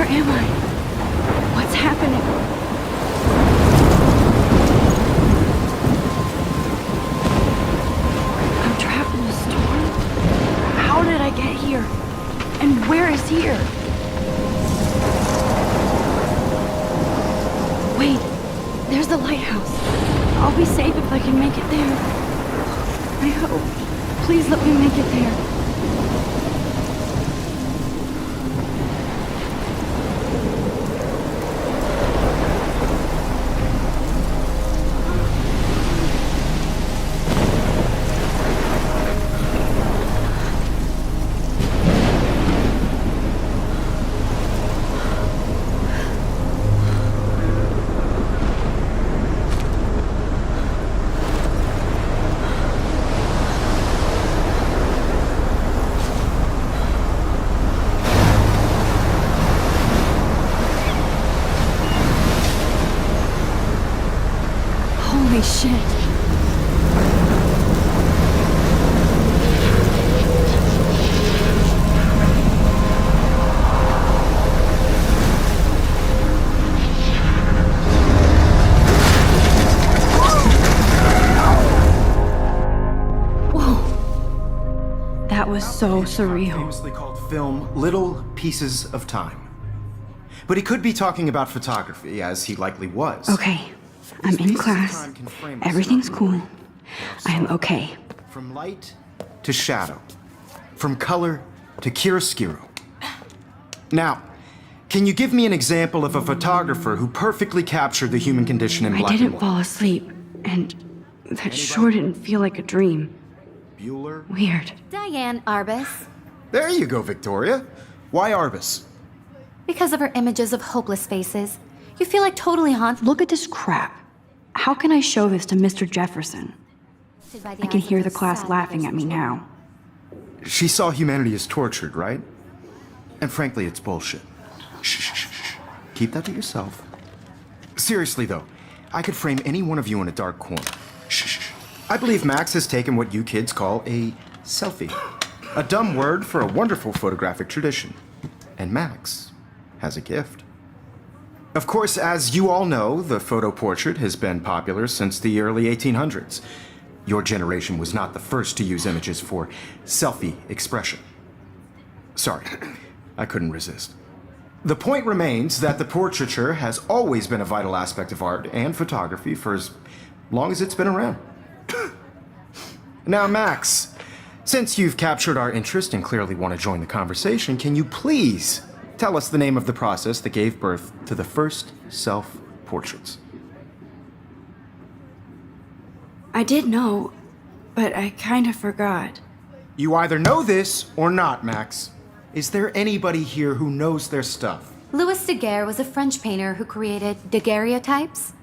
am I? What's happening? I'm trapped in a storm? How did I get here? And where is here? Wait, there's the lighthouse. I'll be safe if I can make it there. I hope. Please let me make it there. Holy shit. Whoa. That was so surreal. Famously called film Little Pieces of Time. But he could be talking about photography, as he likely was. Okay. I'm in class. Everything's cool. I am okay. From light to shadow. From color to chiaroscuro. Now, can you give me an example of a photographer who perfectly captured the human condition in black and white? I didn't fall asleep, and that sure didn't feel like a dream. Bueller? Weird. Diane Arbus. There you go, Victoria. Why Arbus? Because of her images of hopeless faces. You feel like totally haunted. Look at this crap. How can I show this to Mr. Jefferson? I can hear the class laughing at me now. She saw humanity as tortured, right? And frankly, it's bullshit. Shh, shh, shh, shh. Keep that to yourself. Seriously, though, I could frame any one of you in a dark corner. Shh, shh, shh. I believe Max has taken what you kids call a selfie. A dumb word for a wonderful photographic tradition. And Max has a gift. Of course, as you all know, the photo portrait has been popular since the early 1800s. Your generation was not the first to use images for selfie expression. Sorry, I couldn't resist. The point remains that the portraiture has always been a vital aspect of art and photography for as long as it's been around. Now, Max, since you've captured our interest and clearly want to join the conversation, can you please tell us the name of the process that gave birth to the first self-portraits? I did know, but I kind of forgot. You either know this or not, Max. Is there anybody here who knows their stuff? Louis Daguerre was a French painter who created daguerreotypes,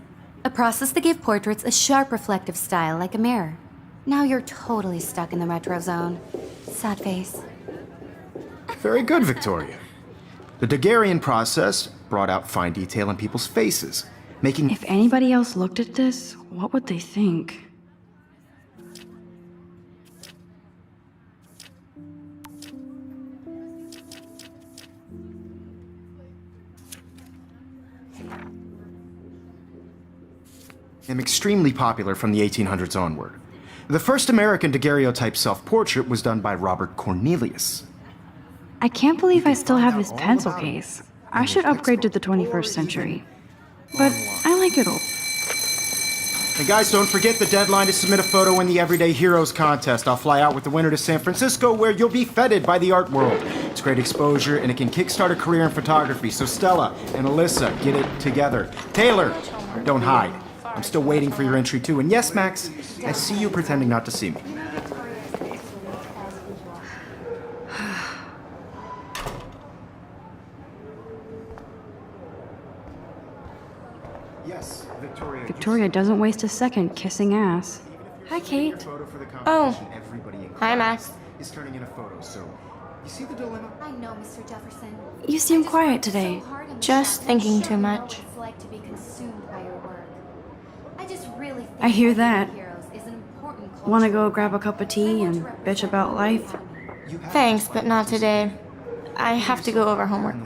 a process that gave portraits a sharp reflective style like a mirror. Now you're totally stuck in the retro zone. Sad face. Very good, Victoria. The Daguerrean process brought out fine detail in people's faces, making... If anybody else looked at this, what would they think? am extremely popular from the 1800s onward. The first American daguerreotype self-portrait was done by Robert Cornelius. I can't believe I still have this pencil case. I should upgrade to the 21st century. But I like it old. And guys, don't forget the deadline to submit a photo in the Everyday Heroes contest. I'll fly out with the winner to San Francisco, where you'll be feted by the art world. It's great exposure, and it can kickstart a career in photography. So Stella and Alyssa, get it together. Taylor, don't hide. I'm still waiting for your entry too. And yes, Max, I see you pretending not to see me. Yes, Victoria. Victoria doesn't waste a second kissing ass. Hi, Kate. Oh. Hi, Max. Is turning in a photo, so you see the dilemma? I know, Mr. Jefferson. You seem quiet today. Just thinking too much. It's like to be consumed by your work. I just really think I hear that. Heroes is an important Wanna go grab a cup of tea and bitch about life? Thanks, but not today. I have to go over homework.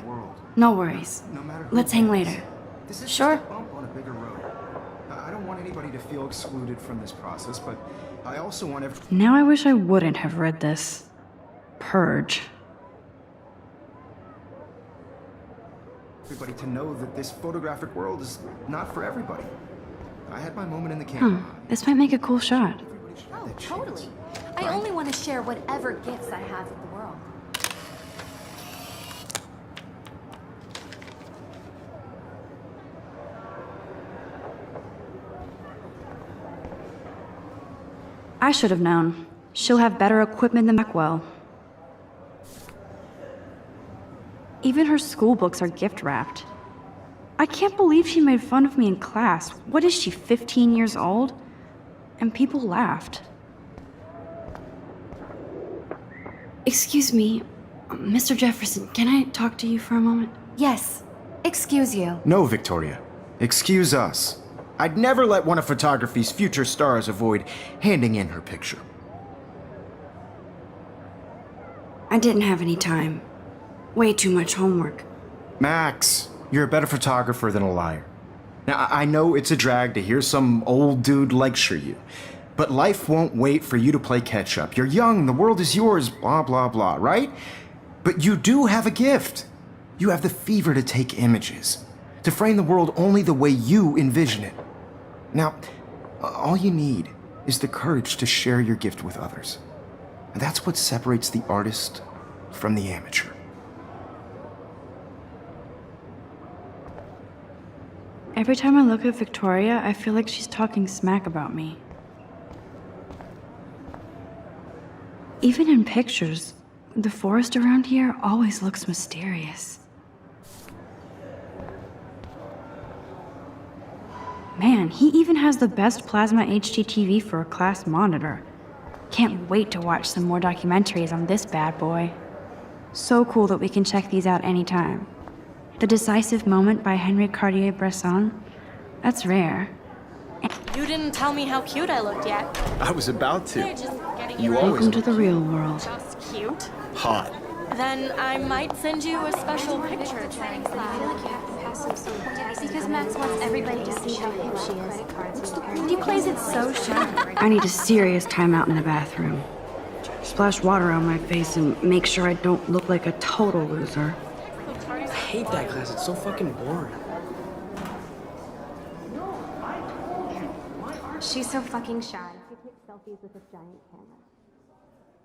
No worries. No matter who Let's it hang is. later. This is Sure. just a bump on a bigger road. I don't want anybody to feel excluded from this process, but I also want Now I wish I wouldn't have read this. Purge. everybody to know that this photographic world is not for everybody. I had my moment in the camera. This might make a cool shot. Everybody should have Oh, that chance. totally. I only want to share whatever gifts I have with the world. I should have known. She'll have better equipment than Blackwell. Even her school books are gift wrapped. I can't believe she made fun of me in class. What is she, 15 years old? And people laughed. Excuse me, Mr. Jefferson, can I talk to you for a moment? Yes. Excuse you. No, Victoria. Excuse us. I'd never let one of photography's future stars avoid handing in her picture. I didn't have any time. Way too much homework. Max, you're a better photographer than a liar. Now, I know it's a drag to hear some old dude lecture you, but life won't wait for you to play catch up. You're young, the world is yours, blah, blah, blah, right? But you do have a gift. You have the fever to take images, to frame the world only the way you envision it. Now, all you need is the courage to share your gift with others. And that's what separates the artist from the amateur. Every time I look at Victoria, I feel like she's talking smack about me. Even in pictures, the forest around here always looks mysterious. Man, he even has the best plasma HD TV for a class monitor. Can't wait to watch some more documentaries on this bad boy. So cool that we can check these out anytime. The Decisive Moment by Henry Cartier-Bresson. That's rare. You didn't tell me how cute I looked yet. I was about to. You're just getting You your always Welcome to the real world. just cute. hot. Then I might send you a special picture. Because Max wants everybody to see how hip she is. He plays it so sharp. I need a serious timeout in the bathroom. Splash water on my face and make sure I don't look like a total loser. I hate that class. It's so fucking boring. She's so fucking shy. She takes selfies with a giant camera.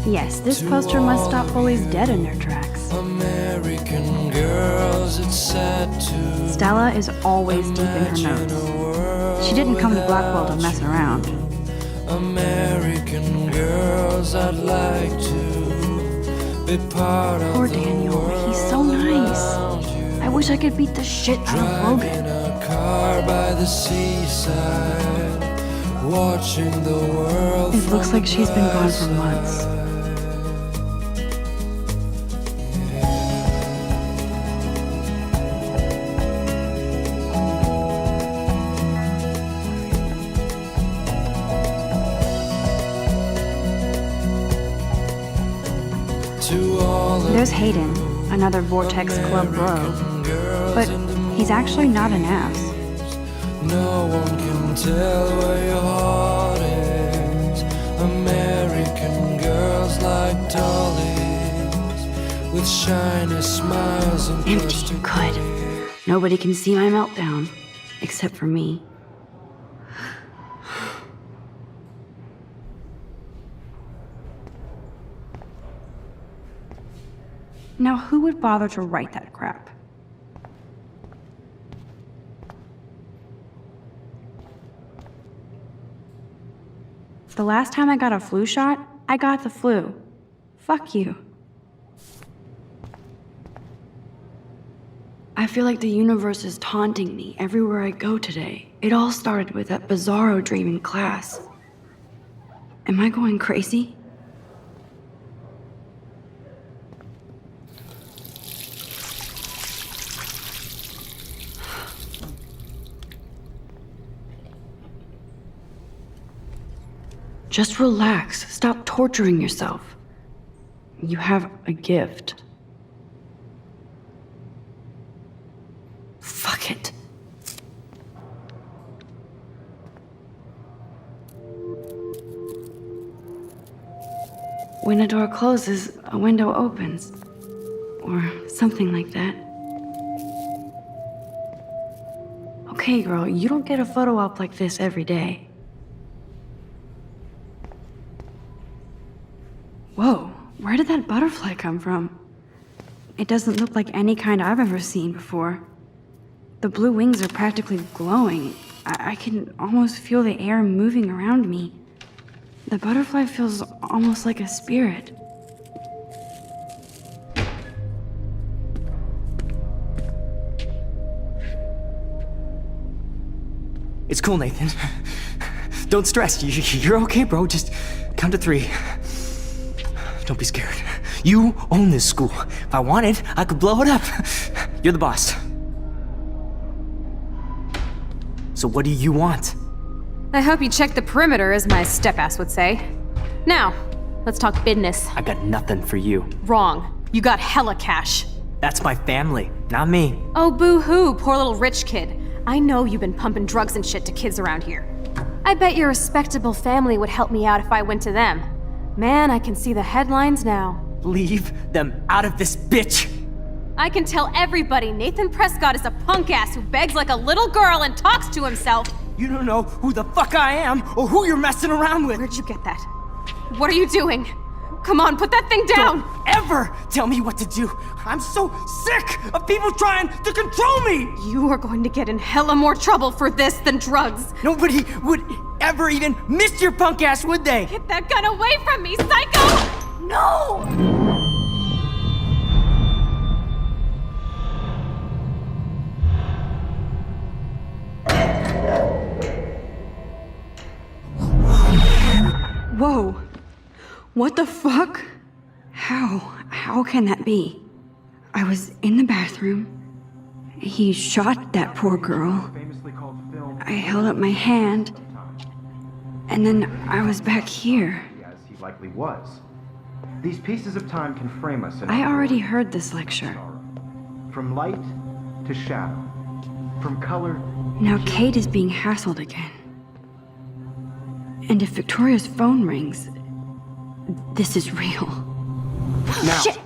Yes, this poster must stop bullies dead in their tracks. American girls, it's sad to Stella is always deep in her notes. She didn't come to Blackwell to mess around. American girls, I'd like to be part of Poor the Daniel, he's so world nice. around you. I wish I could beat the shit out of Driving Logan. a car by the seaside, watching the world. It looks from like she's been gone for the months. To all of There's Hayden, another Vortex Club bro. But he's actually not an ass. no one can tell where your heart is. American girls like dollies with shiny smiles and Empty plastic and good. Nobody can see my meltdown, except for me. Now, who would bother to write that crap? The last time I got a flu shot, I got the flu. Fuck you. I feel like the universe is taunting me everywhere I go today. It all started with that bizarro dream in class. Am I going crazy? Just relax. Stop torturing yourself. You have a gift. Fuck it. When a door closes, a window opens. Or something like that. Okay, girl, you don't get a photo op like this every day. Whoa, where did that butterfly come from? It doesn't look like any kind I've ever seen before. The blue wings are practically glowing. I can almost feel the air moving around me. The butterfly feels almost like a spirit. It's cool, Nathan. Don't stress. You're okay, bro. Just count to 3. Don't be scared. You own this school. If I wanted, I could blow it up. You're the boss. So what do you want? I hope you checked the perimeter, as my step-ass would say. Now, let's talk business. I got nothing for you. Wrong. You got hella cash. That's my family, not me. Oh, boo-hoo, poor little rich kid. I know you've been pumping drugs and shit to kids around here. I bet your respectable family would help me out if I went to them. Man, I can see the headlines now. Leave them out of this bitch! I can tell everybody Nathan Prescott is a punk ass who begs like a little girl and talks to himself. You don't know who the fuck I am or who you're messing around with. Where'd you get that? What are you doing? Come on, put that thing down! Don't ever tell me what to do. I'm so sick of people trying to control me! You are going to get in hella more trouble for this than drugs. Nobody would ever even miss your punk ass, would they? Get that gun away from me, psycho! No! Whoa. What the fuck? How can that be? I was in the bathroom. He shot that poor girl. I held up my hand. And then I was back here. As he likely was. These pieces of time can frame us in I already heard this lecture. From light to shadow. From color. Now Kate is being hassled again. And if Victoria's phone rings, this is real. Now, Shit.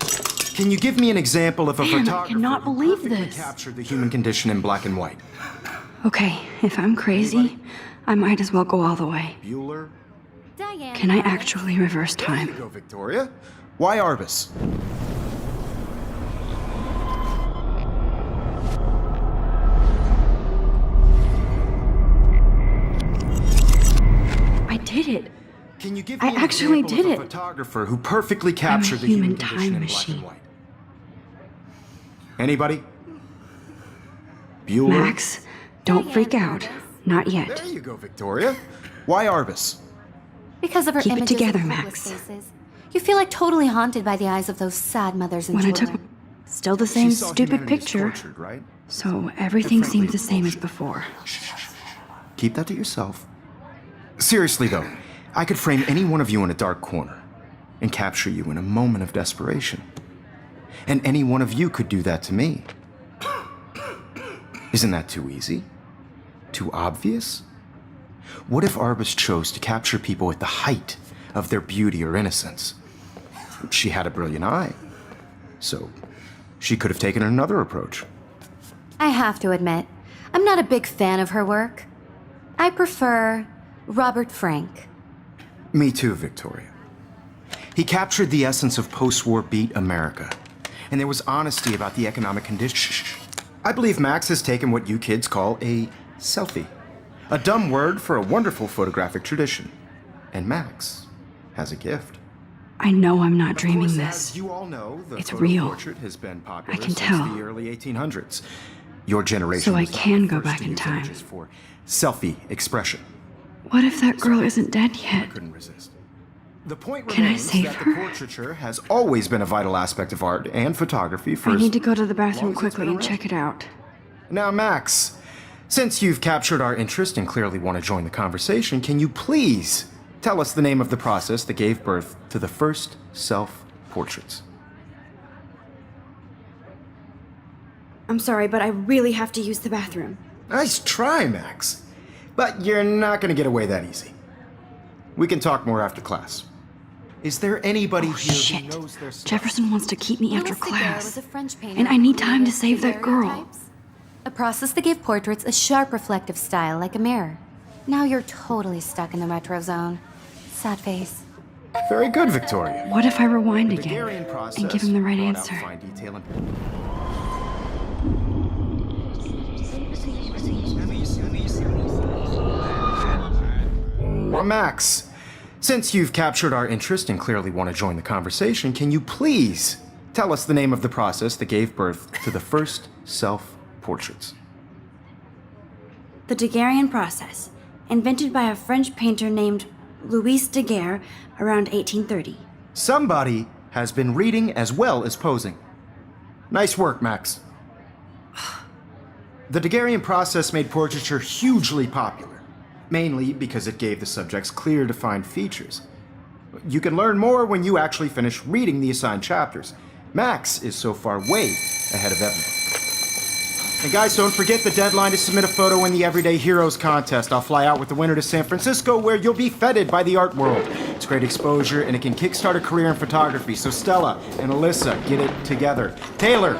Can you give me an example of a Man, I photographer cannot who believe perfectly this. captured the human condition in black and white? Okay, if I'm crazy, I might as well go all the way. Bueller? Diane. Can I actually reverse There you time? go, Victoria. Why Arbus? I did it. Can you give I me an actually example did of a it. photographer who perfectly captured the human human condition time in black machine. and white? Anybody? Bueller? Max, don't freak out. Not yet. There you go, Victoria. Why Arbus? Because of her Keep it images together, of Max. hopeless faces. You feel like totally haunted by the eyes of those sad mothers and When I children. took still the same She saw stupid humanity as picture, tortured, right? so everything seems the same as before. Keep that to yourself. Seriously, though, I could frame any one of you in a dark corner and capture you in a moment of desperation. And any one of you could do that to me. Isn't that too easy? Too obvious? What if Arbus chose to capture people at the height of their beauty or innocence? She had a brilliant eye, so she could have taken another approach. I have to admit, I'm not a big fan of her work. I prefer Robert Frank. Me too, Victoria. He captured the essence of post-war beat America, and there was honesty about the economic conditions. I believe Max has taken what you kids call a selfie. A dumb word for a wonderful photographic tradition. And Max has a gift. I know I'm not Of dreaming course, this. as you all know, the It's photo real. portrait has been popular I can since tell. the early 1800s. Your generation So I was not can the go first back to in use time. images for selfie expression. What if that girl isn't dead I yet? couldn't resist. The point Can I remains save that her? the portraiture has always been a vital aspect of art and photography for I as need to go to the long bathroom as it's quickly been and check it out. Now, Max, since you've captured our interest and clearly want to join the conversation, can you please tell us the name of the process that gave birth to the first self-portraits? I'm sorry, but I really have to use the bathroom. Nice try, Max. But you're not going to get away that easy. We can talk more after class. Is there anybody here Shit. who knows their stuff? Jefferson wants to keep me after Louis Daguerre was class. a French painter And I who need time to created save that girl. daguerreotypes, a process that gave portraits a sharp reflective style like a mirror. Now you're totally stuck in the retro zone. Sad face. Very good, Victoria. What if I rewind The again Daguerrean process and give him the right brought out answer? fine detail and- Well, Max, since you've captured our interest and clearly want to join the conversation, can you please tell us the name of the process that gave birth to the first self-portraits? The Daguerrean process, invented by a French painter named Louis Daguerre around 1830. Somebody has been reading as well as posing. Nice work, Max. The Daguerrean process made portraiture hugely popular, mainly because it gave the subjects clear, defined features. You can learn more when you actually finish reading the assigned chapters. Max is so far way ahead of everyone. And guys, don't forget the deadline to submit a photo in the Everyday Heroes contest. I'll fly out with the winner to San Francisco, where you'll be feted by the art world. It's great exposure, and it can kickstart a career in photography. So Stella and Alyssa, get it together. Taylor,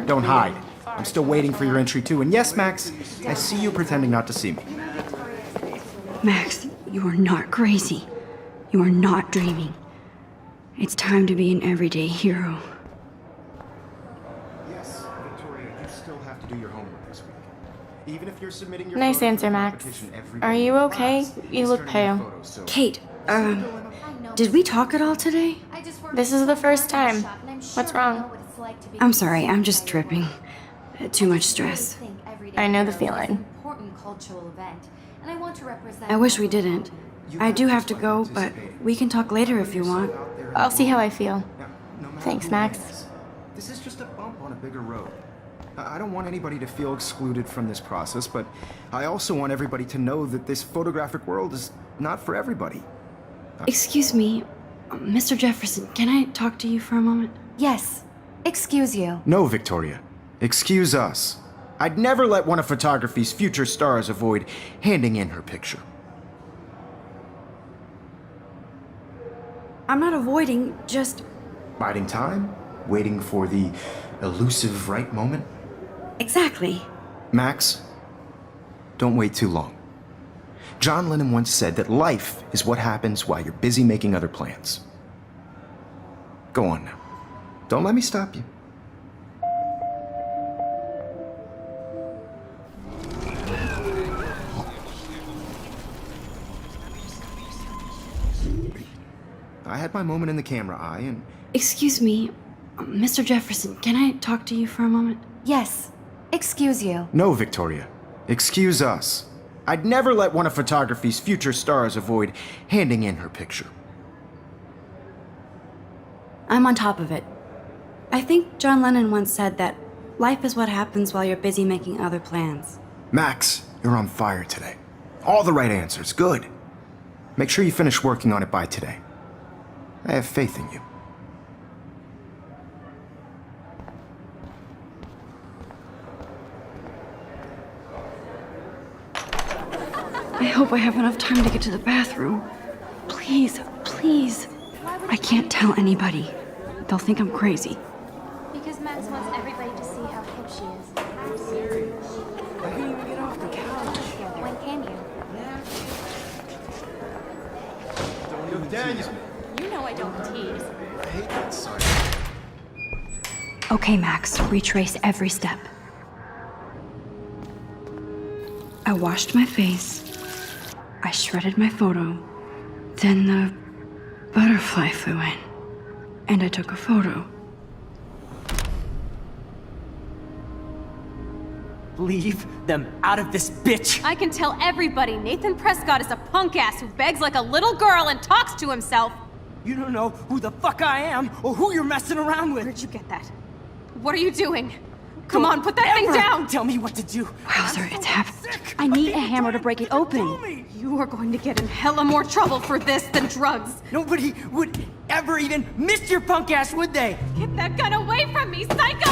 don't hide. I'm still waiting for your entry too. And yes, Max, I see you pretending not to see me. Max, you are not crazy. You are not dreaming. It's time to be an everyday hero. Yes, Victoria, you still have to do your homework this week. Even if you're submitting your Nice photos answer, for Max. competition every Are day you in okay? class, You it's look turning pale. in photos, so- Kate, did we talk at all today? This is the first time. What's wrong? I'm sorry, I'm just tripping. Too much stress. I know the feeling. I wish we didn't. I do have to go, but we can talk later if you want. I'll see how I feel. Now, no matter Thanks, who Max. wins, this is just a bump on a bigger road. I don't want anybody to feel excluded from this process, but I also want everybody to know that this photographic world is not for everybody. Excuse me, Mr. Jefferson, can I talk to you for a moment? Yes. Excuse you. No, Victoria. Excuse us. I'd never let one of photography's future stars avoid handing in her picture. I'm not avoiding, just... Biding time? Waiting for the elusive right moment? Exactly. Max, don't wait too long. John Lennon once said that life is what happens while you're busy making other plans. Go on now. Don't let me stop you. I had my moment in the camera eye, and Excuse me, Mr. Jefferson, can I talk to you for a moment? Yes. Excuse you. no, Victoria. Excuse us. I'd never let one of photography's future stars avoid handing in her picture. I'm on top of it. I think John Lennon once said that life is what happens while you're busy making other plans. Max, you're on fire today. All the right answers. Good. Make sure you finish working on it by today. I have faith in you. I hope I have enough time to get to the bathroom. Please, please. I can't tell anybody. They'll think I'm crazy. Because Max wants everybody to see how hip she is. I can't even get off the couch. When can you? You know I don't tease. Okay, Max, retrace every step. I washed my face. I shredded my photo. Then the butterfly flew in. And I took a photo. Leave them out of this bitch! I can tell everybody Nathan Prescott is a punk ass who begs like a little girl and talks to himself. You don't know who the fuck I am or who you're messing around with. Where'd you get that? What are you doing? Come on, put that thing Ever down! Tell me what to do. Wowzer, it's happening. I need a hammer to break it open. You are going to get in hella more trouble for this than drugs. Nobody would ever even miss your punk ass, would they? Get that gun away from me, psycho!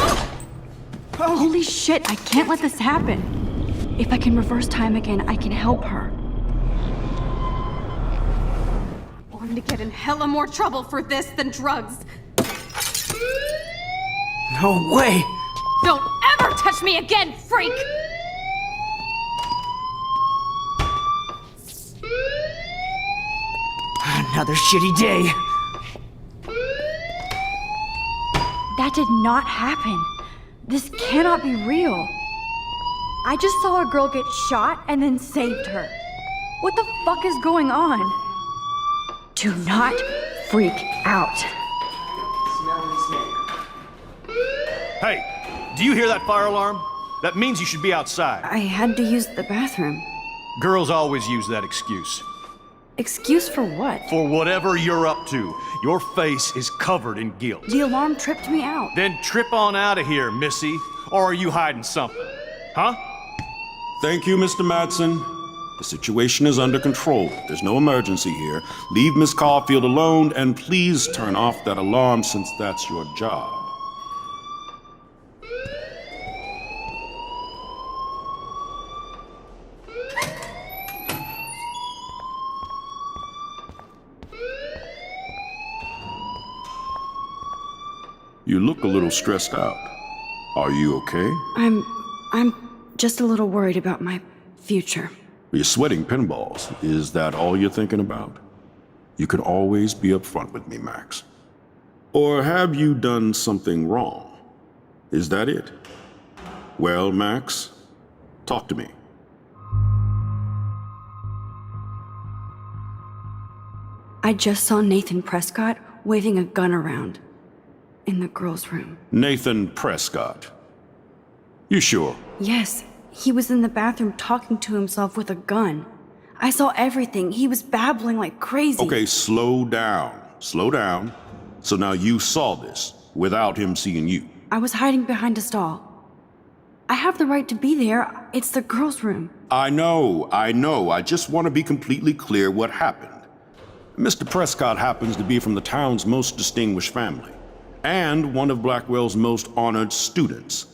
Holy shit, I can't let this happen. If I can reverse time again, I can help her. Going to get in hella more trouble for this than drugs. No way! Don't ever touch me again, freak! Another shitty day. That did not happen. This cannot be real. I just saw a girl get shot and then saved her. What the fuck is going on? Do not freak out. Hey, do you hear that fire alarm? That means you should be outside. I had to use the bathroom. Girls always use that excuse. Excuse for what? For whatever you're up to, your face is covered in guilt. The alarm tripped me out. Then trip on out of here, Missy. Or are you hiding something? Huh? Thank you, Mr. Madsen. The situation is under control. There's no emergency here. Leave Miss Caulfield alone, and please turn off that alarm since that's your job. You look a little stressed out. Are you okay? I'm just a little worried about my future. You're sweating pinballs. Is that all you're thinking about? You can always be upfront with me, Max. Or have you done something wrong? Is that it? Well, Max, talk to me. I just saw Nathan Prescott waving a gun around in the girls' room. Nathan Prescott. You sure? Yes, he was in the bathroom talking to himself with a gun. I saw everything. He was babbling like crazy. Okay, slow down. Slow down. So now you saw this without him seeing you. I was hiding behind a stall. I have the right to be there. It's the girls' room. I know. I just want to be completely clear what happened. Mr. Prescott happens to be from the town's most distinguished family, and one of Blackwell's most honored students.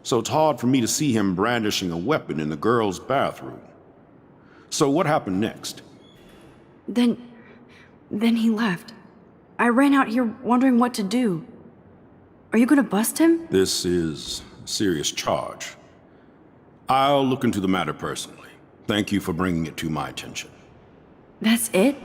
So it's hard for me to see him brandishing a weapon in the girls' bathroom. So what happened next? Then he left. I ran out here wondering what to do. Are you gonna bust him? This is a serious charge. I'll look into the matter personally. Thank you for bringing it to my attention. That's it?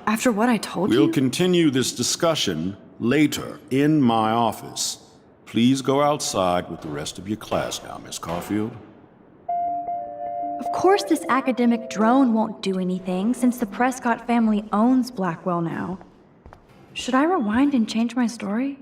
After what I told you? We'll continue this discussion later in my office. Please go outside with the rest of your class now, Miss Caulfield. Of course this academic drone won't do anything, since the Prescott family owns Blackwell now. Should I rewind and change my story?